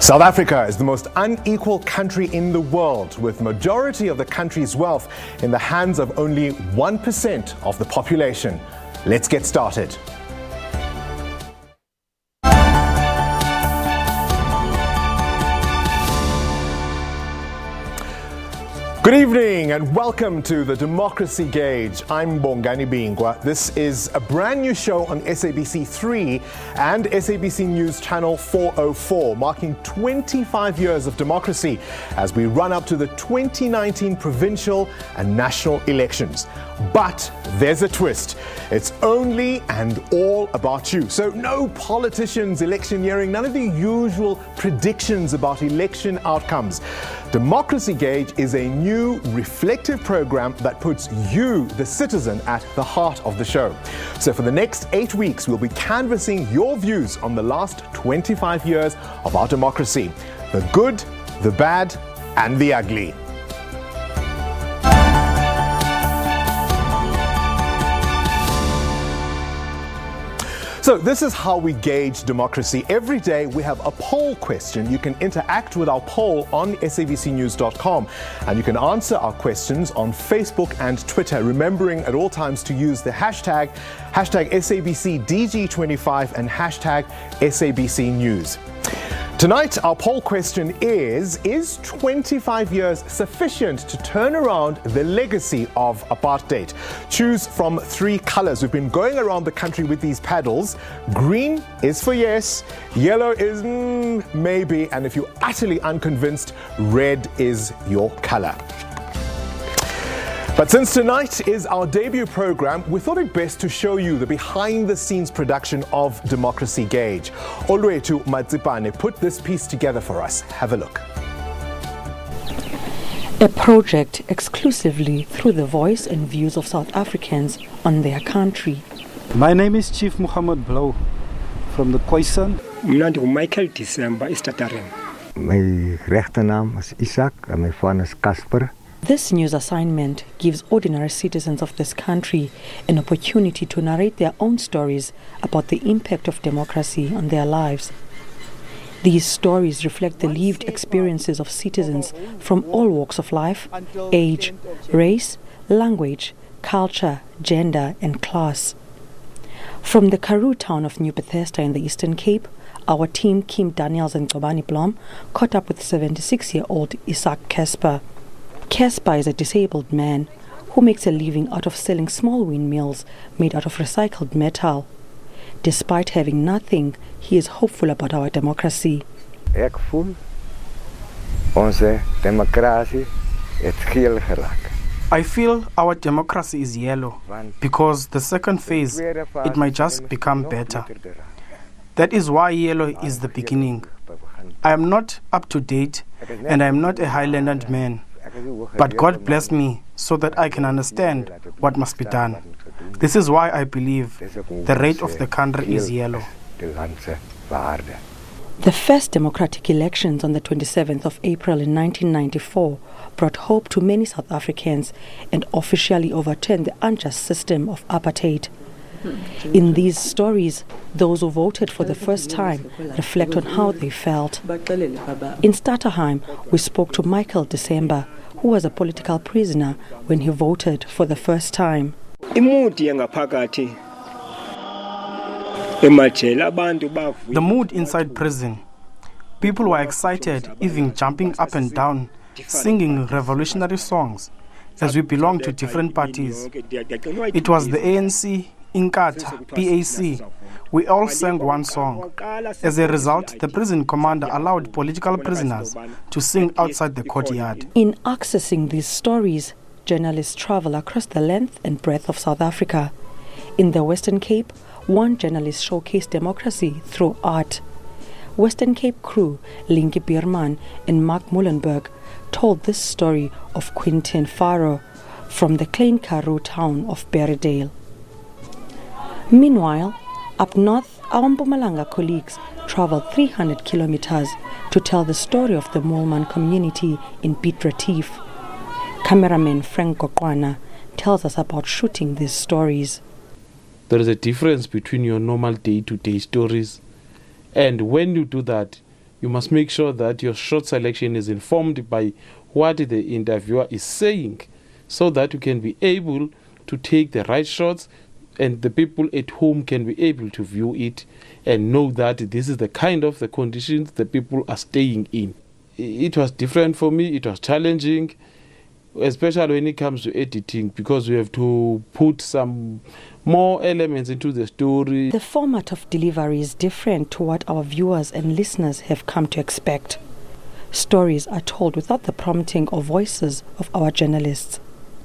South Africa is the most unequal country in the world, with majority of the country's wealth in the hands of only 1% of the population. Let's get started. Good evening and welcome to the Democracy Gauge. I'm Bongani Bingwa. This is a brand new show on SABC 3 and SABC News Channel 404, marking 25 years of democracy as we run up to the 2019 provincial and national elections. But there's a twist. It's only and all about you. So no politicians, electioneering, none of the usual predictions about election outcomes. Democracy Gauge is a new reflective program that puts you, the citizen, at the heart of the show. So for the next 8 weeks, we'll be canvassing your views on the last 25 years of our democracy. The good, the bad, and the ugly. So this is how we gauge democracy. Every day we have a poll question. You can interact with our poll on sabcnews.com, and you can answer our questions on Facebook and Twitter, remembering at all times to use the hashtag SABCDG25 and hashtag SABCNews. Tonight, our poll question is 25 years sufficient to turn around the legacy of apartheid? Choose from 3 colors. We've been going around the country with these paddles. Green is for yes, yellow is maybe, and if you're utterly unconvinced, red is your color. But since tonight is our debut program, we thought it best to show you the behind-the-scenes production of Democracy Gauge. Olwetu Matsipane put this piece together for us. Have a look. A project exclusively through the voice and views of South Africans on their country. My name is Chief Muhammad Blow from the Khoisan. Michael December Istatarem. My regte naam is Isaac and my van is Casper. This news assignment gives ordinary citizens of this country an opportunity to narrate their own stories about the impact of democracy on their lives. These stories reflect the lived experiences of citizens from all walks of life, age, race, language, culture, gender, and class. From the Karoo town of New Bethesda in the Eastern Cape, our team Kim Daniels and Ngobani Blom caught up with 76-year-old Isaac Casper. Casper is a disabled man who makes a living out of selling small windmills made out of recycled metal. Despite having nothing, he is hopeful about our democracy. Ek voel onze democratie het geel geraak. I feel our democracy is yellow because the second phase, it might just become better. That is why yellow is the beginning. I am not up to date and I am not a Highland man. But God blessed me so that I can understand what must be done. This is why I believe the rate of the country is yellow. The first democratic elections on the 27th of April in 1994 brought hope to many South Africans and officially overturned the unjust system of apartheid. In these stories, those who voted for the first time reflect on how they felt. In Stutterheim, we spoke to Michael December, who was a political prisoner when he voted for the first time. The mood inside prison. People were excited, even jumping up and down, singing revolutionary songs, as we belong to different parties. It was the ANC, Inkatha, PAC. We all sang one song. As a result, the prison commander allowed political prisoners to sing outside the courtyard. In accessing these stories, journalists travel across the length and breadth of South Africa. In the Western Cape, one journalist showcased democracy through art. Western Cape crew Linky Bierman and Mark Muhlenberg told this story of Quentin Farrow from the Klein Karoo town of Berridale. Meanwhile, up north, our Mpumalanga colleagues traveled 300 kilometers to tell the story of the Moolman community in Piet Retief. Cameraman Frank Kokwana tells us about shooting these stories. There is a difference between your normal day-to-day stories, and when you do that, You must make sure that your shot selection is informed by what the interviewer is saying, so that you can be able to take the right shots and the people at home can be able to view it and know that this is the kind of the conditions the people are staying in. It was different for me, it was challenging, especially when it comes to editing, because we have to put some more elements into the story. The format of delivery is different to what our viewers and listeners have come to expect. Stories are told without the prompting or voices of our journalists.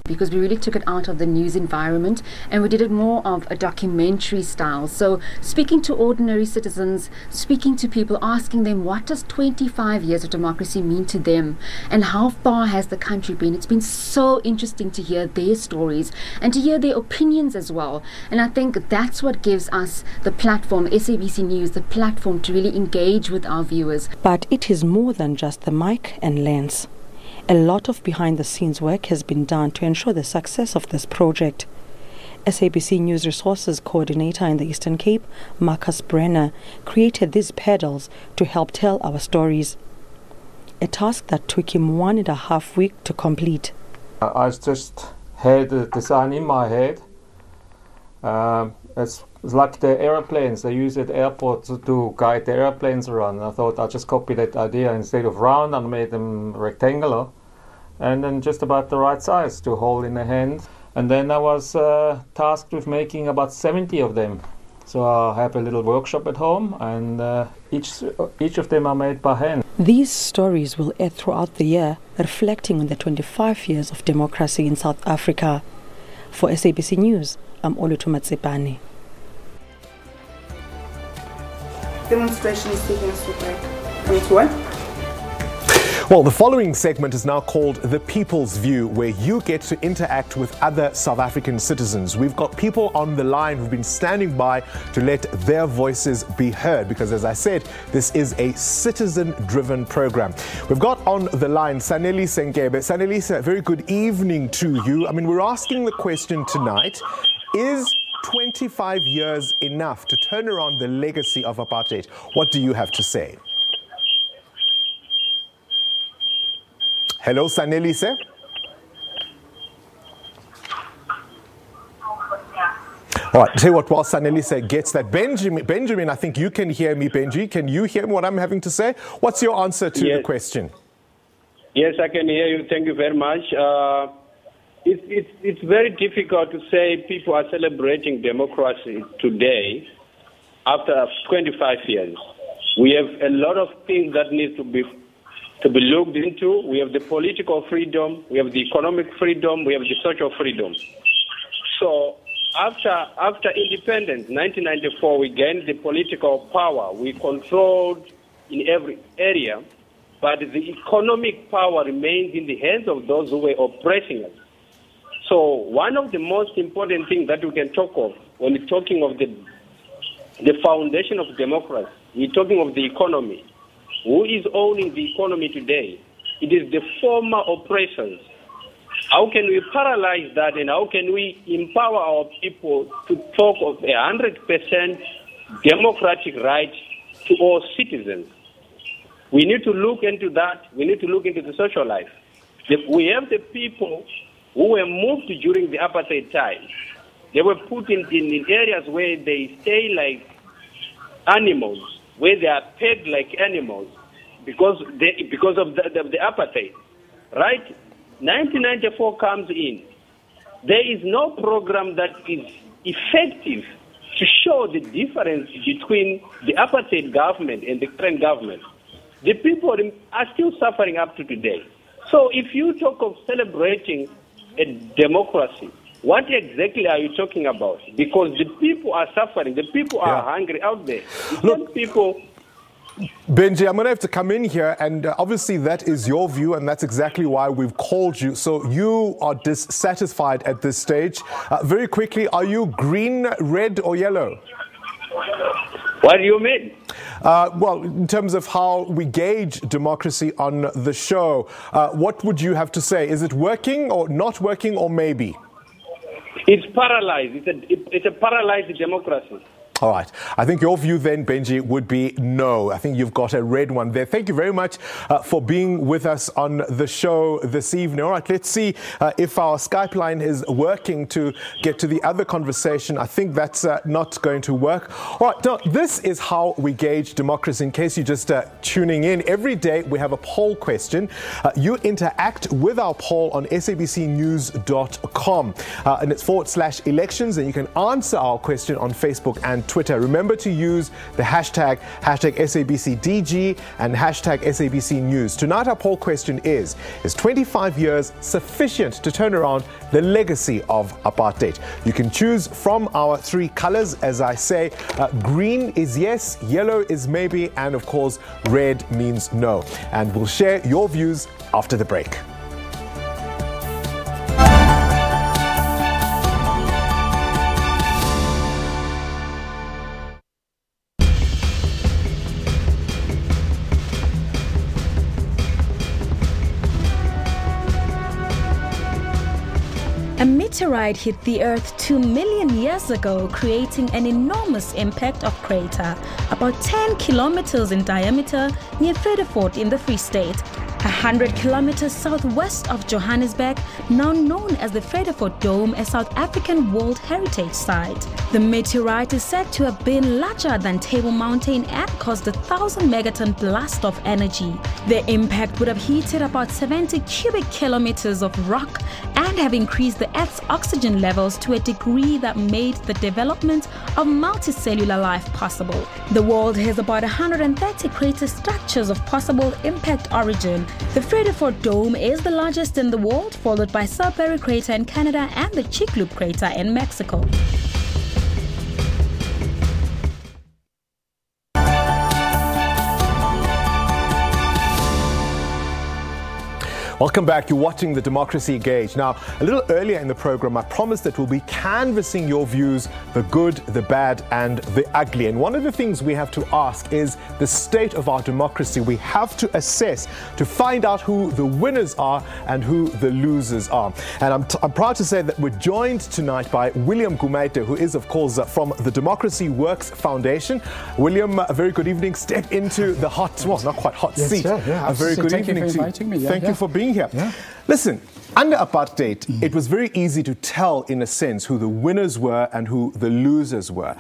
Because we really took it out of the news environment and we did it more of a documentary style. So speaking to ordinary citizens, speaking to people, asking them what does 25 years of democracy mean to them and how far has the country been. It's been so interesting to hear their stories and to hear their opinions as well. And I think that's what gives us the platform, SABC News, the platform to really engage with our viewers. But it is more than just the mic and lens. A lot of behind-the-scenes work has been done to ensure the success of this project. SABC News Resources Coordinator in the Eastern Cape, Marcus Brenner, created these pedals to help tell our stories. A task that took him 1.5 weeks to complete. I just had the design in my head. It's like the airplanes they use at airports to guide the airplanes around. I thought I'd just copy that idea. Instead of round, I made them rectangular and then just about the right size to hold in the hand. And then I was tasked with making about 70 of them. So I have a little workshop at home, and each of them are made by hand. These stories will air throughout the year, reflecting on the 25 years of democracy in South Africa. For SABC News, I'm Olutu Matsepane. Demonstration is taking us to break. And it's what? Well, the following segment is now called The People's View, where you get to interact with other South African citizens. We've got people on the line who've been standing by to let their voices be heard, because as I said, this is a citizen-driven program. We've got on the line Sanelisa Ngebe. Sanelisa, very good evening to you. I mean, we're asking the question tonight, is 25 years enough to turn around the legacy of apartheid? What do you have to say? Hello, Sanelisa. All right, tell you what, while Sanelisa gets that, Benjamin, I think you can hear me, Benji. Can you hear what I'm having to say? What's your answer to the question? Yes, I can hear you. Thank you very much. It's very difficult to say people are celebrating democracy today after 25 years. We have a lot of things that need to be looked into. We have the political freedom, we have the economic freedom, we have the social freedom. So after independence, 1994, we gained the political power. We controlled in every area, but the economic power remains in the hands of those who were oppressing us. So one of the most important things that we can talk of when we're talking of the foundation of democracy, we're talking of the economy. Who is owning the economy today? It is the former oppressors. How can we paralyze that, and how can we empower our people to talk of 100% democratic right to all citizens? We need to look into that. We need to look into the social life. We have the people who were moved during the apartheid time. They were put in areas where they stay like animals, where they are pegged like animals because of the apartheid. Right? 1994 comes in. There is no program that is effective to show the difference between the apartheid government and the current government. The people are still suffering up to today. So if you talk of celebrating a democracy, what exactly are you talking about? Because the people are suffering. The people are hungry out there. Look, people. Benji, I'm going to have to come in here, and obviously that is your view, and that's exactly why we've called you. So you are dissatisfied at this stage. Very quickly, are you green, red, or yellow? What do you mean? Well, in terms of how we gauge democracy on the show, what would you have to say? Is it working or not working, or maybe? It's paralyzed. It's a paralyzed democracy. All right. I think your view then, Benji, would be no. I think you've got a red one there. Thank you very much for being with us on the show this evening. All right, let's see if our Skype line is working to get to the other conversation. I think that's not going to work. All right, now, this is how we gauge democracy. In case you're just tuning in, every day we have a poll question. You interact with our poll on sabcnews.com, and it's /elections, and you can answer our question on Facebook and Twitter. Remember to use the hashtag SABCDG and hashtag SABC News. Tonight our poll question is 25 years sufficient to turn around the legacy of apartheid? You can choose from our three colors, as I say. Green is yes, yellow is maybe, and of course red means no. And we'll share your views after the break. A meteorite hit the Earth 2 million years ago, creating an enormous impact of crater, about 10 kilometers in diameter, near Vredefort in the Free State, 100 kilometers southwest of Johannesburg, now known as the Vredefort Dome, a South African World Heritage Site. The meteorite is said to have been larger than Table Mountain and caused a 1,000 megaton blast of energy. The impact would have heated about 70 cubic kilometers of rock and have increased the Earth's oxygen levels to a degree that made the development of multicellular life possible. The world has about 130 crater structures of possible impact origin. The Vredefort Dome is the largest in the world, followed by Sudbury Crater in Canada and the Chicxulub Crater in Mexico. Welcome back. You're watching the Democracy Gauge. Now, a little earlier in the program, I promised that we'll be canvassing your views, the good, the bad, and the ugly. And one of the things we have to ask is the state of our democracy. We have to assess to find out who the winners are and who the losers are. And I'm proud to say that we're joined tonight by William Gumaite, who is, of course, from the Democracy Works Foundation. William, a very good evening. Step into the hot, well, not quite hot seat. Yeah, a very good evening to you. Thank you for being here. Yeah. Listen, under apartheid, it was very easy to tell, in a sense, who the winners were and who the losers were.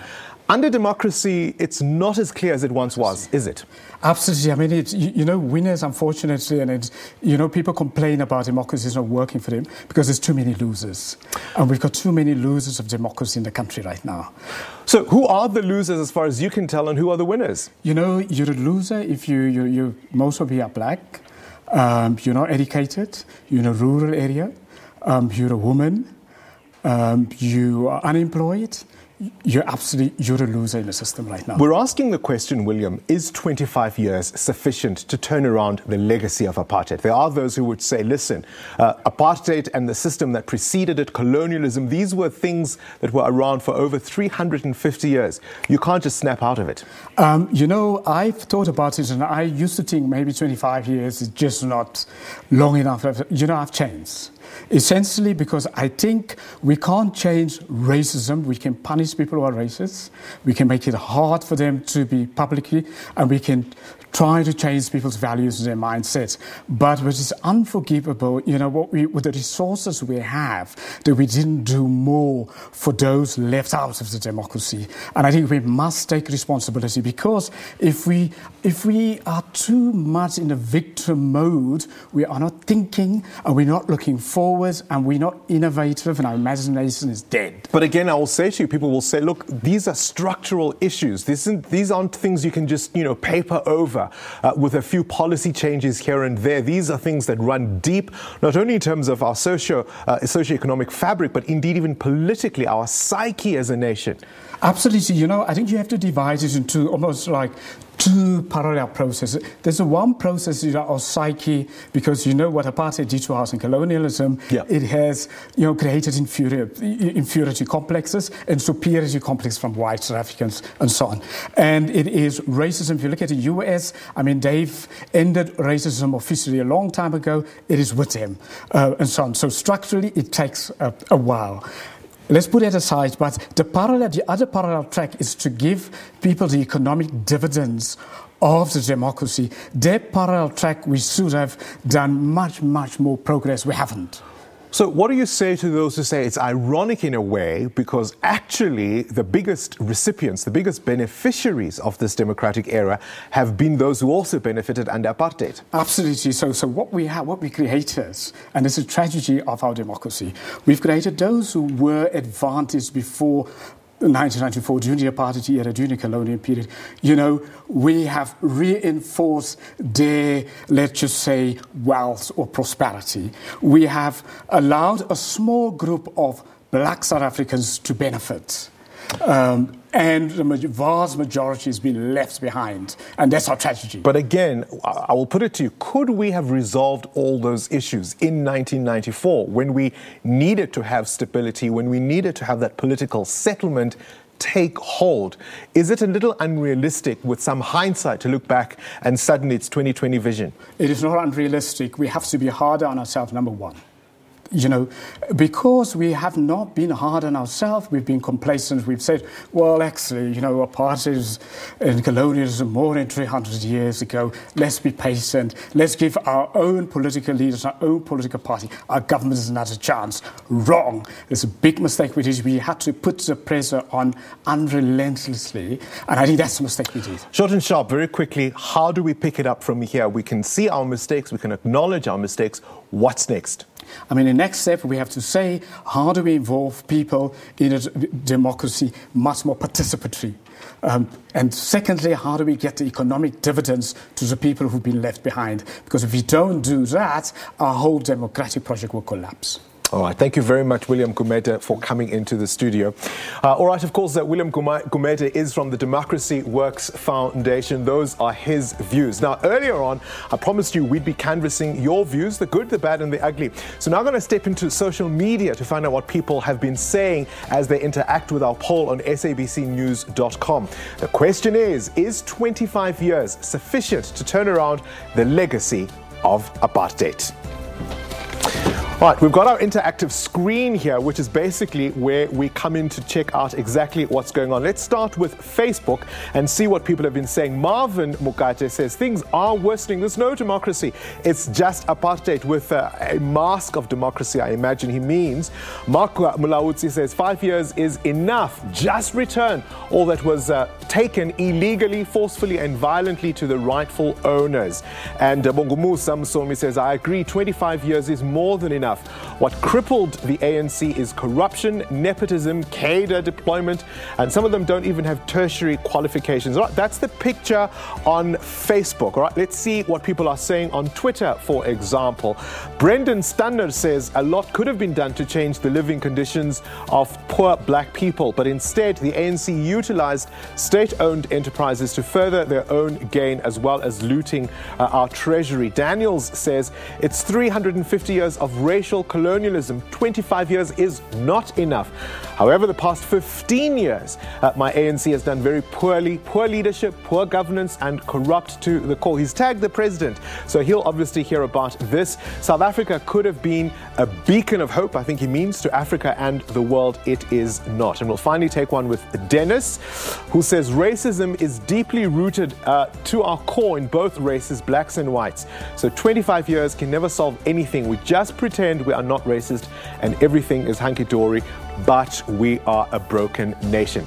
Under democracy, it's not as clear as it once was, is it? Absolutely. I mean, it's, you know, winners, unfortunately, and it's, you know, people complain about democracy is not working for them because there's too many losers. And we've got too many losers of democracy in the country right now. So who are the losers as far as you can tell, and who are the winners? You know, you're a loser if you most of you are black. You're not educated, you're in a rural area, you're a woman, you are unemployed, you're a loser in the system right now. We're asking the question, William, is 25 years sufficient to turn around the legacy of apartheid? There are those who would say, listen, apartheid and the system that preceded it, colonialism, these were things that were around for over 350 years. You can't just snap out of it. You know, I've thought about it, and I used to think maybe 25 years is just not long enough. You know, I've changed. Essentially because I think we can't change racism. We can punish people who are racist. We can make it hard for them to be publicly, and we can try to change people's values and their mindsets. But what is unforgivable, you know, with the resources we have, that we didn't do more for those left out of the democracy. And I think we must take responsibility, because if we are too much in the victim mode, we are not thinking, and we're not looking forward, and we're not innovative, and our imagination is dead. But again, I will say to you, people will say, look, these are structural issues. These aren't things you can just, you know, paper over with a few policy changes here and there. These are things that run deep, not only in terms of our socio-economic fabric, but indeed even politically, our psyche as a nation. Absolutely. You know, I think you have to divide it into almost like two parallel processes. There's one process of our psyche, because you know what apartheid did to us in colonialism. Yeah. It has, you know, created inferiority complexes and superiority complexes from whites, Africans, and so on. And it is racism. If you look at the US, I mean, they've ended racism officially a long time ago. It is with them, and so on. So structurally, it takes a while. Let's put that aside, but the other parallel track is to give people the economic dividends of the democracy. That parallel track, we should have done much, much more progress. We haven't. So what do you say to those who say it's ironic in a way, because actually the biggest recipients, the biggest beneficiaries of this democratic era have been those who also benefited under apartheid? Absolutely. So what we created, and it's a tragedy of our democracy, we've created those who were advantaged before 1994, during the apartheid era, during the colonial period. You know, we have reinforced their, let's just say, wealth or prosperity. We have allowed a small group of black South Africans to benefit. And the vast majority has been left behind. And that's our tragedy. But again, I will put it to you, could we have resolved all those issues in 1994 when we needed to have stability, when we needed to have that political settlement take hold? Is it a little unrealistic with some hindsight to look back and suddenly it's 2020 vision? It is not unrealistic. We have to be harder on ourselves, number one. You know, because we have not been hard on ourselves, we've been complacent. We've said, well, actually, you know, apartheid and colonialism more than 300 years ago. Let's be patient. Let's give our own political leaders, our own political party, our governments another chance. Wrong. It's a big mistake we did. We had to put the pressure on unrelentlessly, and I think that's the mistake we did. Short and sharp, very quickly, how do we pick it up from here? We can see our mistakes, we can acknowledge our mistakes. What's next? I mean, the next step we have to say, how do we involve people in a democracy much more participatory? And secondly, how do we get the economic dividends to the people who've been left behind? Because if we don't do that, our whole democratic project will collapse. All right. Thank you very much, William Gumede, for coming into the studio. All right. Of course, William Gumede is from the Democracy Works Foundation. Those are his views. Now, earlier on, I promised you we'd be canvassing your views, the good, the bad, and the ugly. So now I'm going to step into social media to find out what people have been saying as they interact with our poll on sabcnews.com. The question is 25 years sufficient to turn around the legacy of apartheid? All right, we've got our interactive screen here, which is basically where we come in to check out exactly what's going on. Let's start with Facebook and see what people have been saying. Marvin Mukate says, things are worsening. There's no democracy. It's just apartheid with a mask of democracy, I imagine he means. Mark Mulawutsi says, 5 years is enough. Just return all that was taken illegally, forcefully and violently to the rightful owners. And Bongumu Samsomi says, I agree, 25 years is more than enough. What crippled the ANC is corruption, nepotism, cadre deployment, and some of them don't even have tertiary qualifications. All right, that's the picture on Facebook. All right, let's see what people are saying on Twitter, for example. Brendan Stunner says a lot could have been done to change the living conditions of poor black people, but instead the ANC utilized state-owned enterprises to further their own gain as well as looting our treasury. Daniels says it's 350 years of racial colonialism. 25 years is not enough. However, the past 15 years, my ANC has done very poorly. Poor leadership, poor governance, and corrupt to the core. He's tagged the president, so he'll obviously hear about this. South Africa could have been a beacon of hope, I think he means, to Africa and the world. It is not. And we'll finally take one with Dennis, who says racism is deeply rooted to our core in both races, blacks and whites. So 25 years can never solve anything. We just pretend we are not racist and everything is hunky-dory, but we are a broken nation.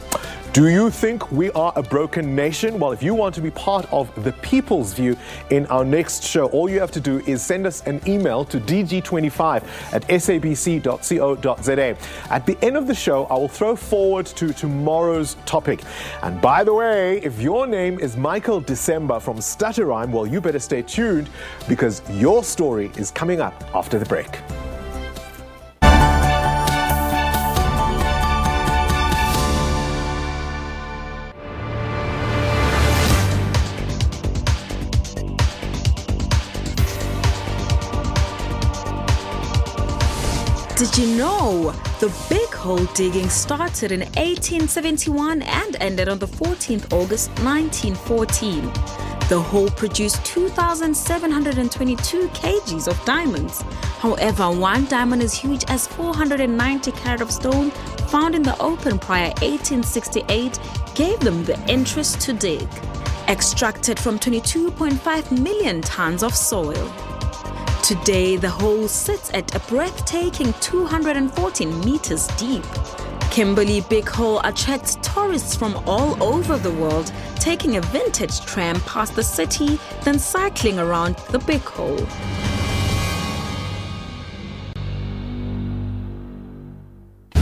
Do you think we are a broken nation? Well, if you want to be part of the people's view in our next show, all you have to do is send us an email to dg25@sabc.co.za. At the end of the show, I will throw forward to tomorrow's topic. And by the way, if your name is Michael December from Stutter Rhyme, well, you better stay tuned because your story is coming up after the break. Did you know the big hole digging started in 1871 and ended on the 14th August 1914? The hole produced 2,722 kgs of diamonds. However, one diamond as huge as 490 carat of stone found in the open prior 1868 gave them the interest to dig. Extracted from 22.5 million tons of soil. Today, the hole sits at a breathtaking 214 meters deep. Kimberley Big Hole attracts tourists from all over the world, taking a vintage tram past the city, then cycling around the Big Hole.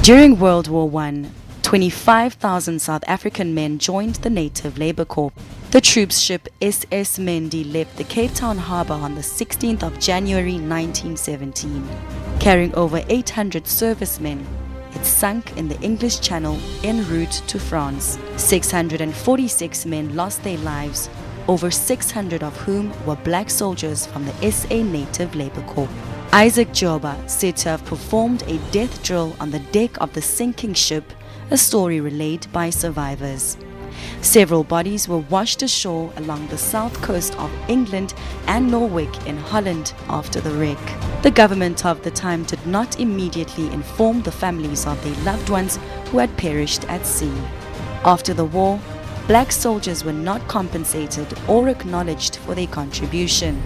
During World War I, 25,000 South African men joined the Native Labour Corps. The troops ship SS Mendi left the Cape Town harbour on the 16th of January 1917. Carrying over 800 servicemen, it sank in the English Channel en route to France. 646 men lost their lives, over 600 of whom were black soldiers from the SA Native Labour Corps. Isaac Joba said to have performed a death drill on the deck of the sinking ship, a story relayed by survivors. Several bodies were washed ashore along the south coast of England and Norwich in Holland after the wreck. The government of the time did not immediately inform the families of their loved ones who had perished at sea. After the war, black soldiers were not compensated or acknowledged for their contribution.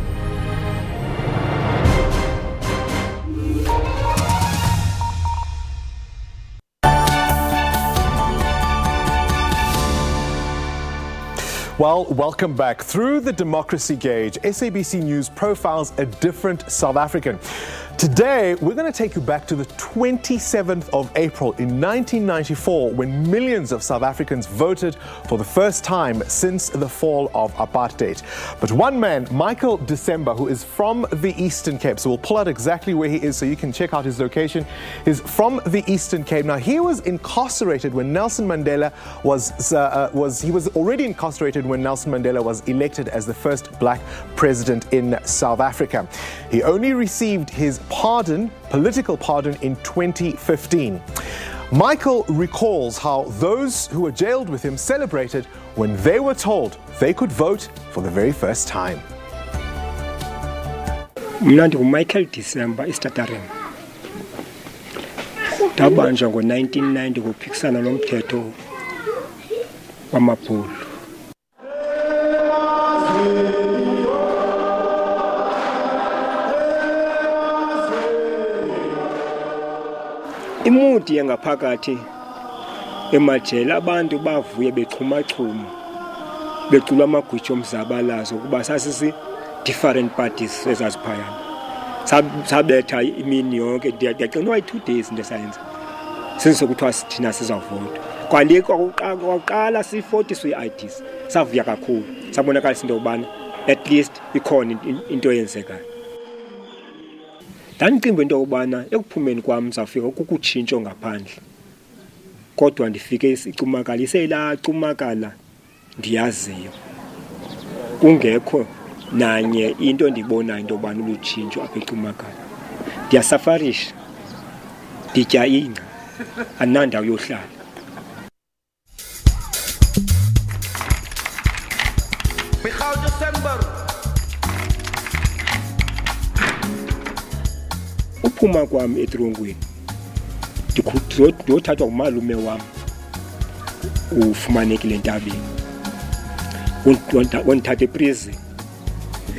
Well, welcome back. Through the Democracy Gauge, SABC News profiles a different South African. Today, we're going to take you back to the 27th of April in 1994, when millions of South Africans voted for the first time since the fall of apartheid. But one man, Michael December, who is from the Eastern Cape, so we'll pull out exactly where he is so you can check out his location, is from the Eastern Cape. Now, he was incarcerated when Nelson Mandela he was already incarcerated when Nelson Mandela was elected as the first black president in South Africa. He only received his political pardon in 2015. Michael recalls how those who were jailed with him celebrated when they were told they could vote for the very first time. Mna ndinguMichael December eStatarem. Ndabanjwa ngo-1990 kuphikisana nomthetho wamabhulu. Imudi yangaphakathi emajele abantu bavuye bexhumachuma becula amagwijo omzabalazo kuba sasisi different parties ezaziphayana sabetha imini yonke ndiyacinga 2 days into sayenza since kuthiwa thina sizavota kwaliko kwaqala si40 swi-IDs savuya kakhulu sabonakalisa into yobana at least ikhona into eyenzekayo. Ndandicimba into yobana ekuphumeni kwam zafika kukutshintsho ngaphandle kodwa ndifike icumakalise la cumakala ndiyaziyo kungekho nanye into ndibonayo into yobana ulutshintsho apha ecumakala. Ndiyasafarisha nditya ingca andinandawo yohlala. Uphuma kwami etrongweni ndiyothathwa ngumalume wam ufumanekile entabeni wondithatha eprison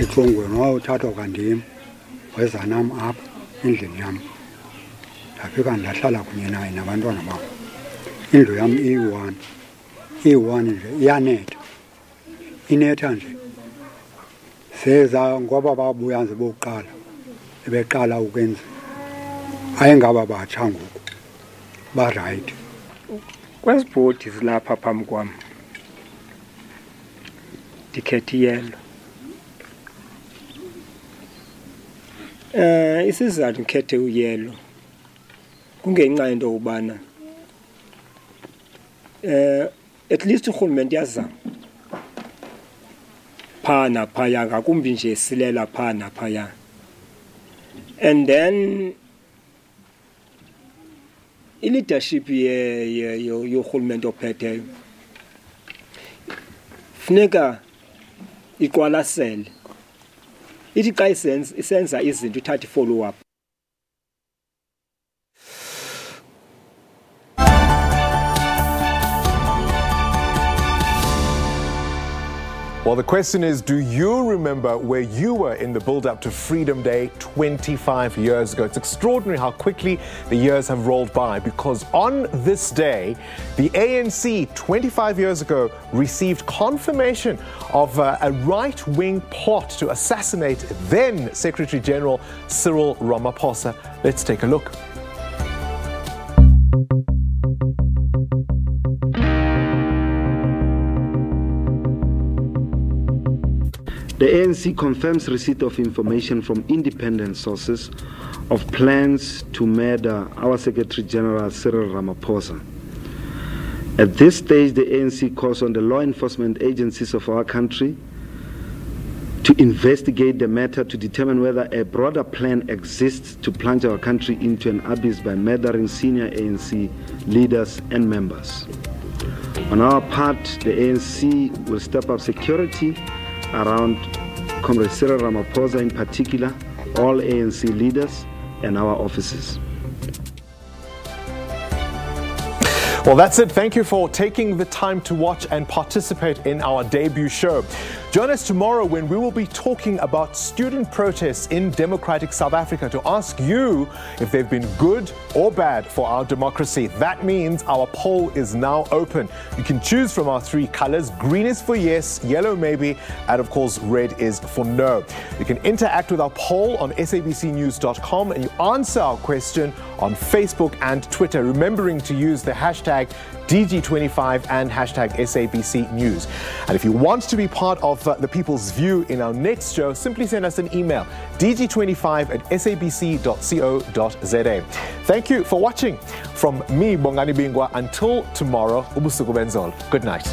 etrongweni wawuthathwa kandim weza nam apha endlini yam ndafika ndahlala kunye naye nabantwana bam. Indlu yam iyi-1 nje iyanetha inetha nje seza ngoba babuya nje bokuqala beqala ukwenza ayengaba batsha ngoku ba-right. Kwezi bhodi zilapha phambi kwam ndikhetha iyelo. Isizathu ndikhethe uyelo kungenxa yento yobana at least urhulumente yazama phaa naphaya ngakumbi nje esilela phaa naphaya. And then i-leadership yorhulumente ophetheyo funeka iqwalasele ithi xa isenza izinto ithatha follow up. Well, the question is, do you remember where you were in the build-up to Freedom Day 25 years ago? It's extraordinary how quickly the years have rolled by, because on this day, the ANC 25 years ago received confirmation of a right-wing plot to assassinate then Secretary General Cyril Ramaphosa. Let's take a look. The ANC confirms receipt of information from independent sources of plans to murder our Secretary General Cyril Ramaphosa. At this stage, the ANC calls on the law enforcement agencies of our country to investigate the matter to determine whether a broader plan exists to plunge our country into an abyss by murdering senior ANC leaders and members. On our part, the ANC will step up security around Comrade Cyril Ramaphosa, in particular, all ANC leaders and our offices. Well, that's it. Thank you for taking the time to watch and participate in our debut show. Join us tomorrow when we will be talking about student protests in democratic South Africa to ask you if they've been good or bad for our democracy. That means our poll is now open. You can choose from our three colors. Green is for yes, yellow maybe, and of course red is for no. You can interact with our poll on sabcnews.com and you answer our question on Facebook and Twitter, remembering to use the hashtag DG25 and hashtag SABC News. And if you want to be part of the People's View in our next show, simply send us an email, dg25@sabc.co.za. Thank you for watching. From me, Bongani Bingwa, until tomorrow, ubusuku benzolo. Good night.